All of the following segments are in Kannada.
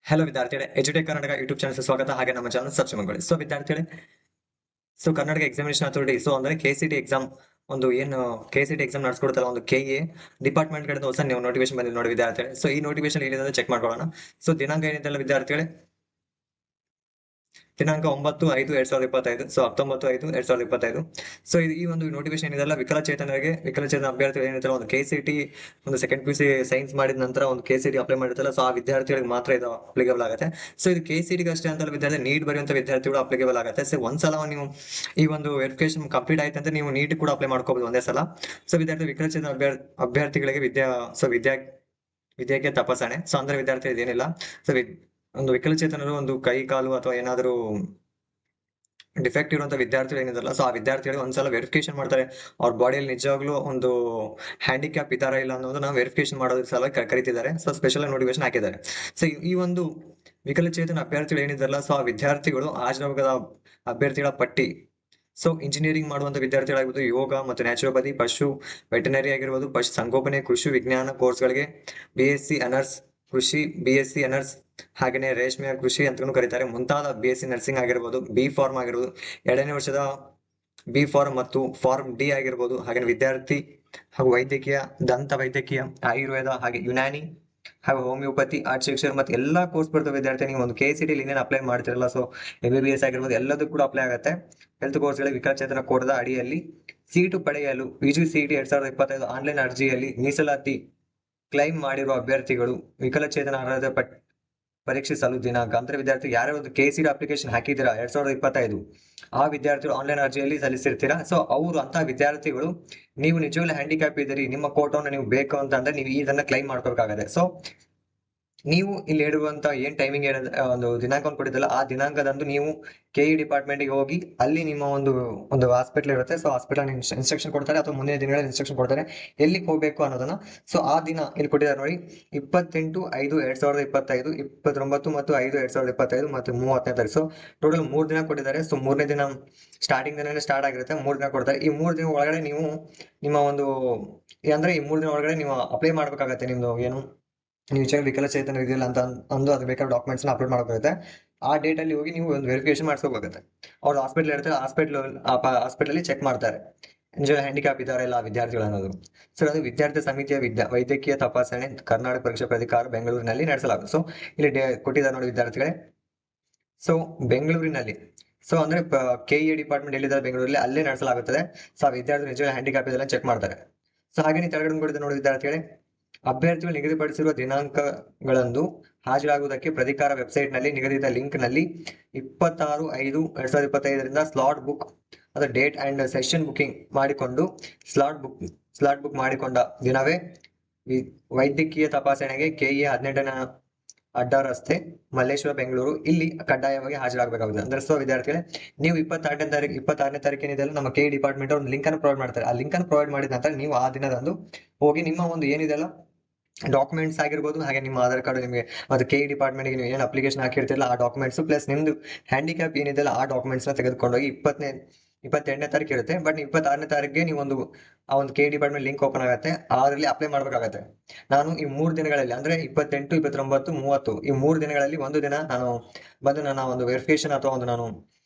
ಹಲೋ ವಿದ್ಯಾರ್ಥಿಗಳೇ, ಎಜುಟೆಕ್ ಕರ್ನಾಟಕ ಯೂಟ್ಯೂಬ್ ಚಾನಲ್ ಸ್ವಾಗತ. ಹಾಗೆ ನಮ್ಮ ಚಾನಲ್ ಸಬ್ಸ್ಕ್ರೈಬ್ ಮಾಡ್ಕೊಳ್ಳಿ. ವಿದ್ಯಾರ್ಥಿಗಳೇ, ಕರ್ನಾಟಕ ಎಕ್ಸಾಮಿನೇಷನ್ ಅಥಾರಿಟಿ ಅಂದ್ರೆ ಕೆಸಿಟಿ ಎಕ್ಸಾಮ್ ಒಂದು ಏನು ಕೆಸಿಟಿ ಎಕ್ಸಾಮ್ ನಡೆಸ್ಕೊಡ್ತಲ್ಲ, ಒಂದು ಕೆಎ ಡಿಪಾರ್ಟ್ಮೆಂಟ್ ಕಡೆಯಿಂದ ಹೊಸ ನೋಟಿಫಿಕೇಶನ್ ಬಂದಿದೆ ನೋಡಿ ವಿದ್ಯಾರ್ಥಿಗಳೇ. ಈ ನೋಟಿಫಿಕೇಶನ್ ಏನಿದೆ ಚೆಕ್ ಮಾಡ್ಕೊಳ್ಳೋಣ. ದಿನಾಂಕ ಏನಿದೆಲ್ಲ ವಿದ್ಯಾರ್ಥಿಗಳೇ, ದಿನಾಂಕ 9/5/2025. 19/5/2025. ಈ ಒಂದು ನೋಟಿಫಿಕೇಶನ್ ಇದೆಲ್ಲ ವಿಕಲಚೇತನ ಅಭ್ಯರ್ಥಿಗಳು ಏನಿದೆ ಒಂದು ಕೆಸಿಟಿ ಒಂದು ಸೆಕೆಂಡ್ ಪಿಯುಸಿ ಸೈನ್ಸ್ ಮಾಡಿದ ನಂತರ ಒಂದು ಕೆಸಿಟಿ ಅಪ್ಲೈ ಮಾಡಿರ್ತಲ್ಲ, ಆ ವಿದ್ಯಾರ್ಥಿಗಳಿಗೆ ಮಾತ್ರ ಇದು ಅಪ್ಲಿಕೇಬಲ್ ಆಗುತ್ತೆ. ಇದು ಕೆಸಿಟಿಗೆ ಅಷ್ಟೇ ಅಂತಲ್ಲ ವಿದ್ಯಾರ್ಥಿ, ನೀಟ್ ಬರೆಯುವಂತ ವಿದ್ಯಾರ್ಥಿಗಳು ಅಪ್ಲಿಕೇಬಲ್ ಆಗುತ್ತೆ. ಒಂದ್ಸಲ ನೀವು ಈ ಒಂದು ವೆರಿಫಿಕೇಶನ್ ಕಂಪ್ಲೀಟ್ ಆಯ್ತು ಅಂತ ನೀವು ನೀಟ್ ಕೂಡ ಅಪ್ಲೈ ಮಾಡ್ಕೋಬಹುದು ಒಂದೇ ಸಲ. ವಿದ್ಯಾರ್ಥಿ ವಿಕಲಚೇತನ ಅಭ್ಯರ್ಥಿಗಳಿಗೆ ವಿದ್ಯಾಕ್ಕೆ ತಪಾಸಣೆ. ಅಂದ್ರೆ ವಿದ್ಯಾರ್ಥಿ ಇದೇನಿಲ್ಲ, ಒಂದು ವಿಕಲಚೇತನರು ಒಂದು ಕೈ ಕಾಲು ಅಥವಾ ಏನಾದರೂ ಡಿಫೆಕ್ಟ್ ಇರುವಂತ ವಿದ್ಯಾರ್ಥಿಗಳು ಏನಿದಾರಲ್ಲ, ಆ ವಿದ್ಯಾರ್ಥಿಗಳು ಒಂದ್ಸಲ ವೆರಿಫಿಕೇಶನ್ ಮಾಡ್ತಾರೆ. ಅವ್ರ ಬಾಡಿಯಲ್ಲಿ ನಿಜವಾಗ್ಲೂ ಒಂದು ಹ್ಯಾಂಡಿಕ್ಯಾಪ್ ಇದಾರ ಇಲ್ಲ ಅನ್ನೋದನ್ನ ವೆರಿಫಿಕೇಶನ್ ಮಾಡೋದ್ರ ಸಲ ಕರಿತಿದ್ದಾರೆ. ಸ್ಪೆಷಲ್ ನೋಟಿಫಿಕೇಶನ್ ಹಾಕಿದ್ದಾರೆ. ಈ ಒಂದು ವಿಕಲಚೇತನ ಅಭ್ಯರ್ಥಿಗಳು ಏನಿದಾರಲ್ಲ, ಆ ವಿದ್ಯಾರ್ಥಿಗಳು ಹಾಜರಾಗದ ಅಭ್ಯರ್ಥಿಗಳ ಪಟ್ಟಿ. ಇಂಜಿನಿಯರಿಂಗ್ ಮಾಡುವಂತ ವಿದ್ಯಾರ್ಥಿಗಳಾಗಿರ್ಬೋದು, ಯೋಗ ಮತ್ತು ನ್ಯಾಚುರೋಪತಿ, ಪಶು ವೆಟನರಿ ಆಗಿರ್ಬೋದು, ಪಶು ಸಂಗೋಪನೆ, ಕೃಷಿ ವಿಜ್ಞಾನ ಕೋರ್ಸ್ಗಳಿಗೆ ಬಿಎಸ್ಸಿ ಅನರ್ಸ್ ಕೃಷಿ, ಬಿಎಸ್ಸಿ ಅನರ್ಸ್ ಹಾಗೆಯೇ ರೇಷ್ಮೆ ಕೃಷಿ ಅಂತಾನೂ ಕರೀತಾರೆ, ಮುಂತಾದ ಬಿಎಸ್ಸಿ ನರ್ಸಿಂಗ್ ಆಗಿರ್ಬೋದು, ಬಿ ಫಾರ್ಮ್ ಆಗಿರ್ಬೋದು, 2ನೇ ವರ್ಷದ ಬಿ ಫಾರ್ಮ್ ಮತ್ತು ಫಾರ್ಮ್ ಡಿ ಆಗಿರ್ಬೋದು, ಹಾಗೆ ವಿದ್ಯಾರ್ಥಿ ಹಾಗೂ ವೈದ್ಯಕೀಯ, ದಂತ ವೈದ್ಯಕೀಯ, ಆಯುರ್ವೇದ, ಹಾಗೆ ಯುನಾನಿ ಹಾಗೂ ಹೋಮಿಯೋಪತಿ, ಆರ್ಟ್ಸ್ ಶಿಕ್ಷಣ ಮತ್ತೆ ಎಲ್ಲಾ ಕೋರ್ಸ್ ಬರ್ತವೆ ವಿದ್ಯಾರ್ಥಿ. ನೀವು ಒಂದು ಕೆಸಿಟಿ ಇನ್ನೇನು ಅಪ್ಲೈ ಮಾಡ್ತಿರಲ್ಲ, MBBS ಆಗಿರ್ಬೋದು, ಎಲ್ಲದಕ್ಕೂ ಕೂಡ ಅಪ್ಲೈ ಆಗುತ್ತೆ. ಹೆಲ್ತ್ ಕೋರ್ಸ್ಗಳಿಗೆ ವಿಕಲಚೇತನ ಕೋರ್ಸ್ದ ಅಡಿಯಲ್ಲಿ ಸೀಟು ಪಡೆಯಲು UGCET 2025 ಆನ್ಲೈನ್ ಅರ್ಜಿಯಲ್ಲಿ ಮೀಸಲಾತಿ ಕ್ಲೈಮ್ ಮಾಡಿರುವ ಅಭ್ಯರ್ಥಿಗಳು ವಿಕಲಚೇತನ ಅರ್ಹತೆ ಪರೀಕ್ಷಿಸಲು ದಿನಾಂಕ. ಅಂದ್ರೆ ವಿದ್ಯಾರ್ಥಿ ಯಾರ್ಯಾರು ಒಂದು ಕೆಸಿಟಿ ಅಪ್ಲಿಕೇಶನ್ ಹಾಕಿದ್ದೀರಾ 2025, ಆ ವಿದ್ಯಾರ್ಥಿಗಳು ಆನ್ಲೈನ್ ಅರ್ಜಿಯಲ್ಲಿ ಸಲ್ಲಿಸಿರ್ತೀರಾ. ಅವರು ಅಂತ ವಿದ್ಯಾರ್ಥಿಗಳು, ನೀವು ನಿಜವಾಗ್ಲೂ ಹ್ಯಾಂಡಿಕ್ಯಾಪ್ ಇದ್ದೀರಿ, ನಿಮ್ಮ ಕೋಟವನ್ನು ನೀವು ಬೇಕು ಅಂತ ಅಂದ್ರೆ ನೀವು ಇದನ್ನ ಕ್ಲೈಮ್ ಮಾಡ್ಕೋಬೇಕಾಗತ್ತೆ. ನೀವು ಇಲ್ಲಿ ಹೇಳುವಂತ ಏನ್ ಟೈಮಿಂಗ್ ಒಂದು ದಿನಾಂಕವನ್ನು ಕೊಟ್ಟಿದ್ದಲ್ಲ, ಆ ದಿನಾಂಕದಂದು ನೀವು ಕೆಇ ಡಿಪಾರ್ಟ್ಮೆಂಟ್ಗೆ ಹೋಗಿ ಅಲ್ಲಿ ನಿಮ್ಮ ಒಂದು ಹಾಸ್ಪಿಟಲ್ ಇರುತ್ತೆ. ಹಾಸ್ಪಿಟಲ್ ಇನ್ಸ್ಟ್ರಕ್ಷನ್ ಕೊಡ್ತಾರೆ ಅಥವಾ ಮುಂದಿನ ದಿನಗಳಲ್ಲಿ ಇನ್ಸ್ಟ್ರಕ್ಷನ್ ಕೊಡ್ತಾರೆ ಎಲ್ಲಿಗೆ ಹೋಗ್ಬೇಕು ಅನ್ನೋದನ್ನ. ಆ ದಿನ ಇಲ್ಲಿ ಕೊಟ್ಟಿದ್ದಾರೆ ನೋಡಿ, 28/5/2025, 29 ಮತ್ತು 5/2025 ಮತ್ತು 30ನೇ ತಾರೀಕು. ಟೋಟಲ್ 3 ದಿನ ಕೊಟ್ಟಿದ್ದಾರೆ. 3ನೇ ದಿನ ಸ್ಟಾರ್ಟಿಂಗ್ ದಿನ ಸ್ಟಾರ್ಟ್ ಆಗಿರುತ್ತೆ, 3 ದಿನ ಕೊಡ್ತಾರೆ. ಈ 3 ದಿನ ಒಳಗಡೆ ನೀವು ನಿಮ್ಮ ಒಂದು ಅಂದ್ರೆ ಈ 3 ದಿನ ಒಳಗಡೆ ನೀವು ಅಪ್ಲೈ ಮಾಡ್ಬೇಕಾಗತ್ತೆ. ನಿಮ್ದು ಏನು ನೀವು ವಿಕಲಚೇತನ ಇದೆಯಲ್ಲ ಅಂತ ಅಂದು ಅದು ಬೇಕಾದ ಡಾಕ್ಯುಮೆಂಟ್ಸ್ ಅಪ್ಲೋಡ್ ಮಾಡಬೇಕಾಗುತ್ತೆ. ಆ ಡೇಟ್ ಅಲ್ಲಿ ಹೋಗಿ ನೀವು ಒಂದು ವೆರಿಫಿಕೇಶನ್ ಮಾಡಿಸ್ಕೋಬೇಕಾಗುತ್ತೆ. ಅವ್ರು ಹಾಸ್ಪಿಟಲ್ ಇರ್ತಾರೆ, ಹಾಸ್ಪಿಟಲ್ ಚೆಕ್ ಮಾಡ್ತಾರೆ ನಿಜ ಹ್ಯಾಂಡಿಕ್ಯಾಪ್ ಇದಾರೆ ಇಲ್ಲ ವಿದ್ಯಾರ್ಥಿಗಳು ಅನ್ನೋದು. ಅದು ವಿದ್ಯಾರ್ಥಿ ಸಮಿತಿಯ ವೈದ್ಯಕೀಯ ತಪಾಸಣೆ ಕರ್ನಾಟಕ ಪರೀಕ್ಷಾ ಪ್ರಾಧಿಕಾರ ಬೆಂಗಳೂರಿನಲ್ಲಿ ನಡೆಸಲಾಗುತ್ತೆ. ಇಲ್ಲಿ ಕೊಟ್ಟಿದ್ದಾರೆ ನೋಡಿ ವಿದ್ಯಾರ್ಥಿಗಳೇ. ಬೆಂಗಳೂರಿನಲ್ಲಿ ಅಂದ್ರೆ ಕೆಇ ಡಿಪಾರ್ಟ್ಮೆಂಟ್ ಎಲ್ಲಿದ್ದಾರೆ ಬೆಂಗಳೂರಲ್ಲಿ, ಅಲ್ಲೇ ನಡೆಸಲಾಗುತ್ತದೆ. ವಿದ್ಯಾರ್ಥಿ ನಿಜ ಹ್ಯಾಂಡಿಕ್ಯಾಪ್ ಇದೆಲ್ಲ ಚೆಕ್ ಮಾಡ್ತಾರೆ. ಹಾಗೆ ತೆರಗಡೆ ಕೊಟ್ಟಿದ್ದಾರೆ ನೋಡಿ ವಿದ್ಯಾರ್ಥಿಗಳೇ, ಅಭ್ಯರ್ಥಿಗಳು ನಿಗದಿಪಡಿಸಿರುವ ದಿನಾಂಕಗಳಂದು ಹಾಜರಾಗುವುದಕ್ಕೆ ಪ್ರಾಧಿಕಾರ ವೆಬ್ಸೈಟ್ ನಲ್ಲಿ ನಿಗದಿತ ಲಿಂಕ್ ನಲ್ಲಿ 26/5/2025 ಸ್ಲಾಟ್ ಬುಕ್ ಅಥವಾ ಡೇಟ್ ಅಂಡ್ ಸೆಷನ್ ಬುಕಿಂಗ್ ಮಾಡಿಕೊಂಡು ಸ್ಲಾಟ್ ಬುಕ್ ಮಾಡಿಕೊಂಡ ದಿನವೇ ವೈದ್ಯಕೀಯ ತಪಾಸಣೆಗೆ ಕೆಇ 18ನೇ ಅಡ್ಡ ರಸ್ತೆ, ಮಲ್ಲೇಶ್ವರ, ಬೆಂಗಳೂರು ಇಲ್ಲಿ ಕಡ್ಡಾಯವಾಗಿ ಹಾಜರಾಗಬೇಕಾಗುತ್ತೆ. ಅಂದ್ರೆ ವಿದ್ಯಾರ್ಥಿಗಳೇ, ನೀವು 26ನೇ ತಾರೀಕು ಏನಿದೆ ನಮ್ಮ ಕೆಇ ಡಿಪಾರ್ಟ್ಮೆಂಟ್ ಒಂದು ಲಿಂಕ್ ಅನ್ನು ಪ್ರೊವೈಡ್ ಮಾಡ್ತಾರೆ. ಆ ಲಿಂಕ್ ಅನ್ನು ಪ್ರೊವೈಡ್ ಮಾಡಿದ ನಂತರ ನೀವು ಆ ದಿನದಂದು ಹೋಗಿ ನಿಮ್ಮ ಒಂದು ಏನಿದೆಲ್ಲ ಡಾಕ್ಯುಮೆಂಟ್ಸ್ ಆಗಿರ್ಬೋದು, ಹಾಗೆ ನಿಮ್ಮ ಆಧಾರ್ ಕಾರ್ಡ್, ನಿಮಗೆ ಮತ್ತೆ ಕೆಇ ಡಿಪಾರ್ಟ್ಮೆಂಟ್ ಗೆ ನೀವು ಏನು ಅಪ್ಲಿಕೇಶನ್ ಹಾಕಿರ್ತಿರಲ್ಲ ಆ ಡಾಕ್ಯುಮೆಂಟ್ಸ್ ಪ್ಲಸ್ ನಿಮ್ದು ಹ್ಯಾಂಡಿಕ್ಯಾಪ್ ಏನಿದೆಲ್ಲ ಆ ಡಾಕ್ಯುಮೆಂಟ್ಸ್ ನ ತೆಗೆದುಕೊಂಡೋಗಿ 22ನೇ ತಾರೀಕು ಇರುತ್ತೆ. ಬಟ್ 26ನೇ ತಾರೀಕಿಗೆ ನೀವು ಆ ಒಂದು ಕೆಇ ಡಿಪಾರ್ಟ್ಮೆಂಟ್ ಲಿಂಕ್ ಓಪನ್ ಆಗುತ್ತೆ, ಅದರಲ್ಲಿ ಅಪ್ಲೈ ಮಾಡ್ಬೇಕಾಗತ್ತೆ. ನಾನು ಈ 3 ದಿನಗಳಲ್ಲಿ ಅಂದ್ರೆ 28, 29, 30 ಈ 3 ದಿನಗಳಲ್ಲಿ ಒಂದು ದಿನ ನಾನು ಬಂದು ನನ್ನ ಒಂದು ವೆರಿಫಿಕೇಶನ್ ಅಥವಾ ಒಂದು ನಾನು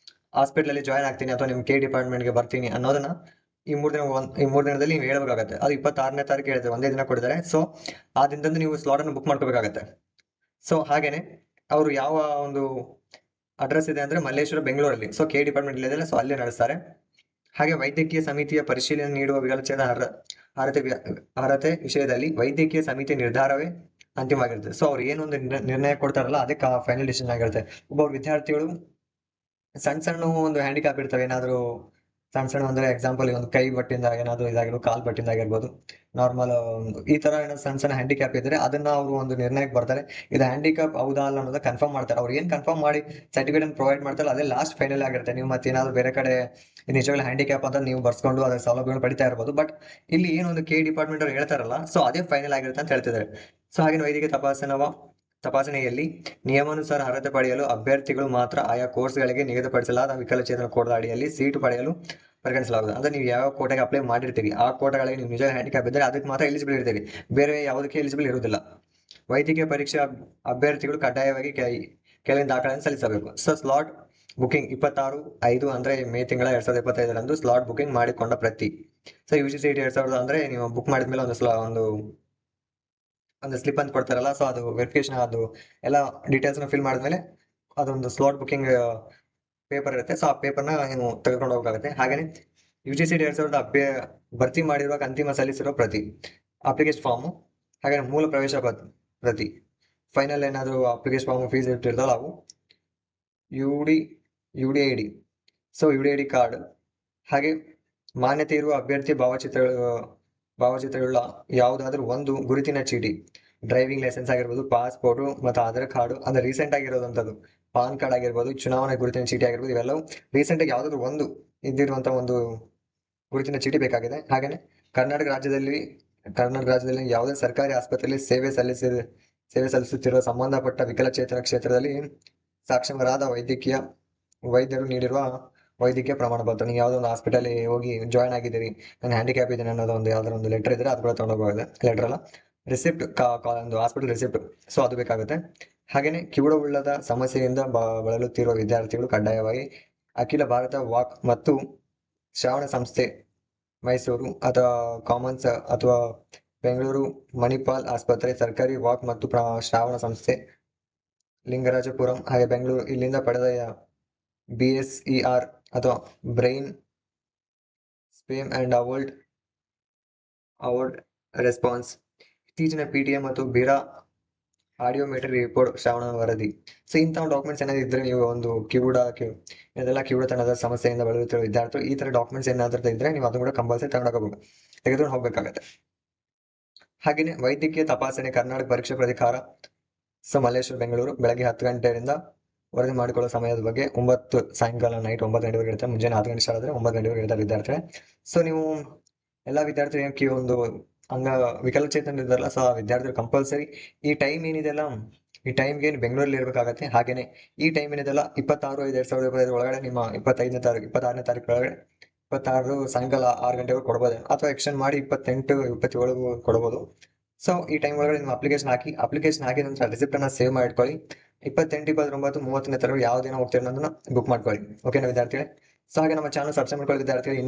ಹಾಸ್ಪಿಟಲ್ ಅಲ್ಲಿ ಜಾಯ್ನ್ ಆಗ್ತೀನಿ ಅಥವಾ ನಿಮ್ ಕೆಇ ಡಿಪಾರ್ಟ್ಮೆಂಟ್ ಗೆ ಬರ್ತೀನಿ ಅನ್ನೋದನ್ನ ಈ 3 ದಿನದಲ್ಲಿ ನೀವು ಹೇಳ್ಬೇಕಾಗತ್ತೆ. ಅದು 26ನೇ ತಾರೀಕು ಹೇಳಿದ್ರೆ ಒಂದೇ ದಿನ ಕೊಟ್ಟಿದ್ದಾರೆ. ಆ ದಿನದಂದು ನೀವು ಸ್ಲಾಟ್ ಅನ್ನು ಬುಕ್ ಮಾಡ್ಕೋಬೇಕಾಗತ್ತೆ. ಹಾಗೇನೆ ಅವರು ಯಾವ ಒಂದು ಅಡ್ರೆಸ್ ಇದೆ ಅಂದ್ರೆ ಮಲ್ಲೇಶ್ವರ, ಬೆಂಗಳೂರಲ್ಲಿ. ಕೆಇ ಡಿಪಾರ್ಟ್ಮೆಂಟ್ ಇದೆ, ಅಲ್ಲೇ ನಡೆಸ್ತಾರೆ. ಹಾಗೆ ವೈದ್ಯಕೀಯ ಸಮಿತಿಯ ಪರಿಶೀಲನೆ ನೀಡುವ ವಿಕಲಚೇತನ ಅರ್ಹತೆ ವಿಷಯದಲ್ಲಿ ವೈದ್ಯಕೀಯ ಸಮಿತಿ ನಿರ್ಧಾರವೇ ಅಂತಿಮವಾಗಿರುತ್ತೆ. ಅವ್ರು ಏನೊಂದು ನಿರ್ಣಯ ಕೊಡ್ತಾರಲ್ಲ ಅದೇ ಫೈನಲ್ ಡಿಸಿಷನ್ ಆಗಿರುತ್ತೆ. ಒಬ್ಬ ವಿದ್ಯಾರ್ಥಿಗಳು ಸಣ್ಣ ಒಂದು ಹ್ಯಾಂಡಿಕ್ಯಾಪ್ ಇರ್ತವೆ, ಏನಾದ್ರು ಸಣ್ಣ ಅಂದ್ರೆ ಎಕ್ಸಾಂಪಲ್ ಒಂದು ಕೈ ಬಟ್ಟಿಂದ ಏನಾದ್ರು ಇದಾಗಿರ್ಬೋದು, ಕಾಲ್ ಬಟ್ಟಿಂದ ಆಗಿರ್ಬೋದು, ನಾರ್ಮಲ್ ಈ ತರ ಏನಾದ್ರು ಸಣ್ಣ ಹ್ಯಾಂಡಿಕ್ಯಾಪ್ ಇದ್ರೆ ಅದನ್ನ ಅವರು ಒಂದು ನಿರ್ಣಯಕ್ಕೆ ಬರ್ತಾರೆ. ಇದು ಹ್ಯಾಂಡಿಕ್ಯಾಪ್ ಹೌದಾ ಅಲ್ಲ ಅನ್ನೋದು ಕನ್ಫರ್ಮ್ ಮಾಡ್ತಾರೆ. ಅವ್ರು ಏನ್ ಕನ್ಫರ್ಮ್ ಮಾಡಿ ಸರ್ಟಿಫಿಕೇಟ್ ಅನ್ನು ಪ್ರೊವೈಡ್ ಮಾಡ್ತಾರೆ ಅದೇ ಲಾಸ್ಟ್ ಫೈನಲ್ ಆಗಿರುತ್ತೆ. ನೀವು ಮತ್ತೆ ಏನಾದ್ರು ಬೇರೆ ಕಡೆ ನಿಜವಾಗ್ಲೂ ಹ್ಯಾಂಡಿಕ್ಯಾಪ್ ಅಂತ ನೀವು ಬರ್ಸ್ಕೊಂಡು ಅದರ ಸೌಲಭ್ಯಗಳು ಪಡಿತಾ ಇರ್ಬೋದು. ಬಟ್ ಇಲ್ಲಿ ಏನೊಂದು ಕೆಇ ಡಿಪಾರ್ಟ್ಮೆಂಟ್ ಅವ್ರು ಹೇಳ್ತಾರಲ್ಲ, ಅದೇ ಫೈನಲ್ ಆಗಿರುತ್ತೆ ಅಂತ ಹೇಳ್ತಿದ್ದಾರೆ. ಹಾಗೆ ವೈದ್ಯಕೀಯ ತಪಾಸಣೆಯಲ್ಲಿ ನಿಯಮಾನುಸಾರ ಅರ್ಹತೆ ಪಡೆಯಲು ಅಭ್ಯರ್ಥಿಗಳು ಮಾತ್ರ ಆಯಾ ಕೋರ್ಸ್ಗಳಿಗೆ ನಿಗದಿಪಡಿಸಲಾದ ವಿಕಲಚೇತನ ಕೋರ್ಟ್ ಅಡಿಯಲ್ಲಿ ಸೀಟು ಪಡೆಯಲು ಪರಿಗಣಿಸಲಾಗುತ್ತದೆ. ಅಂದ್ರೆ ನೀವು ಯಾವ ಕೋಟೆಗೆ ಅಪ್ಲೈ ಮಾಡಿರ್ತೀರಿ ಆ ಕೋಟೆಗಳಿಗೆ ನೀವು ನಿಜ ಹ್ಯಾಂಡಿಕ್ಯಾಪ್ ಇದ್ದರೆ ಅದಕ್ಕೆ ಮಾತ್ರ ಎಲಿಜಿಬಲ್ ಇರ್ತೀರಿ, ಬೇರೆ ಯಾವುದಕ್ಕೆ ಎಲಿಜಿಬಲ್ ಇರುವುದಿಲ್ಲ. ವೈದ್ಯಕೀಯ ಪರೀಕ್ಷೆ ಅಭ್ಯರ್ಥಿಗಳು ಕಡ್ಡಾಯವಾಗಿ ಕೆಳಗಿನ ದಾಖಲೆಯನ್ನು ಸಲ್ಲಿಸಬೇಕು. ಸೊ ಸ್ಲಾಟ್ ಬುಕಿಂಗ್ 26/5 ಅಂದ್ರೆ ಮೇ ತಿಂಗಳ 2025ರಂದು ಸ್ಲಾಟ್ ಬುಕಿಂಗ್ ಮಾಡಿಕೊಂಡ ಪ್ರತಿ. ಸೊ UGC 2000 ಅಂದ್ರೆ ನೀವು ಬುಕ್ ಮಾಡಿದ್ಮೇಲೆ ಒಂದು ಸ್ಲಿಪ್ ಅಂತ ಕೊಡ್ತಾರಲ್ಲ, ಸೊ ಅದು ವೆರಿಫಿಕೇಶನ್ ಅದು ಎಲ್ಲ ಡೀಟೇಲ್ಸ್ ಫಿಲ್ ಮಾಡಿದ್ಮೇಲೆ ಅದೊಂದು ಸ್ಲಾಟ್ ಬುಕಿಂಗ್ ಪೇಪರ್ ಇರುತ್ತೆ. ಸೊ ಆ ಪೇಪರ್ನ ನೀವು ತೆಗೆದುಕೊಂಡು ಹೋಗಬೇಕಾಗುತ್ತೆ. ಹಾಗೇನೆ UGC 2000 ಭರ್ತಿ ಮಾಡಿರುವಾಗ ಅಂತಿಮ ಸಲ್ಲಿಸಿರೋ ಪ್ರತಿ, ಅಪ್ಲಿಕೇಶನ್ ಫಾರ್ಮು, ಹಾಗೆ ಮೂಲ ಪ್ರವೇಶ ಪ್ರತಿ, ಫೈನಲ್ ಏನಾದರೂ ಅಪ್ಲಿಕೇಶನ್ ಫಾರ್ಮ್ ಫೀಸ್ ಇಟ್ಟಿರ್ತಾವಲ್ಲ ಅವು, UDID, ಸೊ UDID ಕಾರ್ಡ್, ಹಾಗೆ ಮಾನ್ಯತೆ ಇರುವ ಅಭ್ಯರ್ಥಿ ಭಾವಚಿತ್ರಗಳ ಯಾವುದಾದ್ರೂ ಒಂದು ಗುರುತಿನ ಚೀಟಿ, ಡ್ರೈವಿಂಗ್ ಲೈಸೆನ್ಸ್ ಆಗಿರ್ಬೋದು, ಪಾಸ್ಪೋರ್ಟು ಮತ್ತು ಆಧಾರ್ ಕಾರ್ಡು, ಅಂದ್ರೆ ರೀಸೆಂಟ್ ಆಗಿರೋದಂಥದ್ದು, ಪಾನ್ ಕಾರ್ಡ್ ಆಗಿರ್ಬೋದು, ಚುನಾವಣಾ ಗುರುತಿನ ಚೀಟಿ ಆಗಿರ್ಬೋದು, ಇವೆಲ್ಲವೂ ರೀಸೆಂಟಾಗಿ ಯಾವುದಾದ್ರೂ ಒಂದು ಇದ್ದಿರುವಂಥ ಒಂದು ಗುರುತಿನ ಚೀಟಿ ಬೇಕಾಗಿದೆ. ಹಾಗೆಯೇ ಕರ್ನಾಟಕ ರಾಜ್ಯದಲ್ಲಿ ಯಾವುದೇ ಸರ್ಕಾರಿ ಆಸ್ಪತ್ರೆಯಲ್ಲಿ ಸೇವೆ ಸಲ್ಲಿಸುತ್ತಿರುವ ಸಂಬಂಧಪಟ್ಟ ವಿಕಲಚೇತನ ಕ್ಷೇತ್ರದಲ್ಲಿ ಸಾಕ್ಷರರಾದ ವೈದ್ಯರು ನೀಡಿರುವ ವೈದ್ಯಕೀಯ ಪ್ರಮಾಣ ಪತ್ರ. ನೀವು ಯಾವುದೋ ಒಂದು ಹಾಸ್ಪಿಟಲ್ ಹೋಗಿ ಜಾಯ್ನ್ ಆಗಿದ್ದೀರಿ, ನಾನು ಹ್ಯಾಂಡಿಕ್ಯಾಪ್ ಇದ್ದೀನಿ ಅನ್ನೋದು ಯಾವ್ದಾರ ಒಂದು ಲೆಟರ್ ಇದ್ರೆ ಅದು ಕೂಡ ತೊಗೊಂಡೋಗೋಗಿದೆ. ಲೆಟರ್ ಅಲ್ಲ, ರಿಸಿಪ್ಟ್, ಒಂದು ಹಾಸ್ಪಿಟಲ್ ರಿಸಿಪ್ಟ್, ಸೊ ಅದು ಬೇಕಾಗುತ್ತೆ. ಹಾಗೆಯೇ ಕಿವುಡವುಳ್ಳದ ಸಮಸ್ಯೆಯಿಂದ ಬಳಲುತ್ತಿರುವ ವಿದ್ಯಾರ್ಥಿಗಳು ಕಡ್ಡಾಯವಾಗಿ ಅಖಿಲ ಭಾರತ ವಾಕ್ ಮತ್ತು ಶ್ರವಣ ಸಂಸ್ಥೆ, ಮೈಸೂರು ಅಥವಾ ಕಾಮನ್ಸ್ ಅಥವಾ ಬೆಂಗಳೂರು ಮಣಿಪಾಲ್ ಆಸ್ಪತ್ರೆ, ಸರ್ಕಾರಿ ವಾಕ್ ಮತ್ತು ಶ್ರವಣ ಸಂಸ್ಥೆ, ಲಿಂಗರಾಜಪುರಂ ಹಾಗೆ ಬೆಂಗಳೂರು ಇಲ್ಲಿಂದ ಪಡೆದ BSER ಅಥವಾ ಬ್ರೈನ್ ಸ್ಪೇಮ್ ಅಂಡ್ ಅವಾರ್ಡ್ ರೆಸ್ಪಾನ್ಸ್, ಇತ್ತೀಚಿನ PTA ಮತ್ತು ಬೀರಾ ಆಡಿಯೋಮೆಟ್ರಿ ರಿಪೋರ್ಟ್, ಶ್ರವಣ ವರದಿ. ಸೊ ಇಂಥ ಡಾಕ್ಯುಮೆಂಟ್ಸ್ ಏನಾದ್ರು ಇದ್ರೆ, ನೀವು ಒಂದು ಇದೆಲ್ಲ ಕಿವುಡತನದ ಸಮಸ್ಯೆಯಿಂದ ಬಳಲುತ್ತಿರುವ ವಿದ್ಯಾರ್ಥಿಗಳು ಈ ತರ ಡಾಕ್ಯುಮೆಂಟ್ಸ್ ಏನಾದ್ರೂ ಇದ್ರೆ ನೀವು ಅದನ್ನು ಕೂಡ ಕಂಪಲ್ಸರಿ ತೆಗೆದುಕೊಂಡು ಹೋಗ್ಬೇಕಾಗತ್ತೆ. ಹಾಗೆಯೇ ವೈದ್ಯಕೀಯ ತಪಾಸಣೆ ಕರ್ನಾಟಕ ಪರೀಕ್ಷಾ ಪ್ರಾಧಿಕಾರ, ಸೊ ಮಲ್ಲೇಶ್ವರ, ಬೆಂಗಳೂರು, ಬೆಳಗ್ಗೆ 10 ಗಂಟೆಯಿಂದ ವರದಿ ಮಾಡಿಕೊಳ್ಳೋ ಸಮಯದ ಬಗ್ಗೆ ಸಾಯಂಕಾಲ ನೈಟ್ 9 ಗಂಟೆವರೆಗೆ ಇರ್ತಾರೆ. ಮುಂಜಾನೆ 10 ಗಂಟೆ ಸ್ಟಾರ್ಟ್ ಆದ್ರೆ 9 ಗಂಟೆವರೆಗೆ ಇರ್ತಾರೆ ವಿದ್ಯಾರ್ಥಿಗಳೇ. ಸೊ ನೀವು ಎಲ್ಲಾ ವಿದ್ಯಾರ್ಥಿಗಳು ಒಂದು ವಿಕಲಚೇತನ ಇದ್ದಾರಲ್ಲ, ಸೊ ಆ ವಿದ್ಯಾರ್ಥಿಗಳು ಕಂಪಲ್ಸರಿ ಈ ಟೈಮ್ ಏನಿದೆಲ್ಲ, ಈ ಟೈಮ್ಗೆ ಬೆಂಗಳೂರಲ್ಲಿ ಇರಬೇಕಾಗತ್ತೆ. ಹಾಗೇನೆ ಈ ಟೈಮ್ ಏನಿದೆಲ್ಲ 26/5/2025 ಒಳಗಡೆ, ನಿಮ್ಮ 26ನೇ ತಾರೀಕು ಒಳಗಡೆ, 26 ಸಾಯಂಕಾಲ 6 ಗಂಟೆವರೆಗೆ ಕೊಡ್ಬೋದು, ಅಥವಾ ಎಕ್ಸ್ಟೆಂಡ್ ಮಾಡಿ 28, 27 ಕೊಡ್ಬೋದು. ಸೊ ಈ ಟೈಮ್ ಒಳಗಡೆ ನಿಮ್ಮ ಅಪ್ಲಿಕೇಶನ್ ಹಾಕಿ ನಂತರ ರಿಸಿಪ್ಟ್ ಅನ್ನ ಸೇವ್ ಮಾಡಿ ಇಟ್ಕೊಳ್ಳಿ. 28, 29, 30ನೇ ತಾರೀಕು ಯಾವ ದಿನ ಹೋಗ್ತೀರಿ ಅನ್ನೋದನ್ನ ಬುಕ್ ಮಾಡ್ಕೊಳ್ಳಿ. ಓಕೆನಾ ವಿದ್ಯಾರ್ಥಿಗಳೇ? ಸೊ ಹಾಗೆ ನಮ್ಮ ಚಾನಲ್ ಸಬ್ಸ್ಕ್ರೈಬ್ ಮಾಡ್ಕೊಳ್ಳಿ ವಿದ್ಯಾರ್ಥಿಗಳು.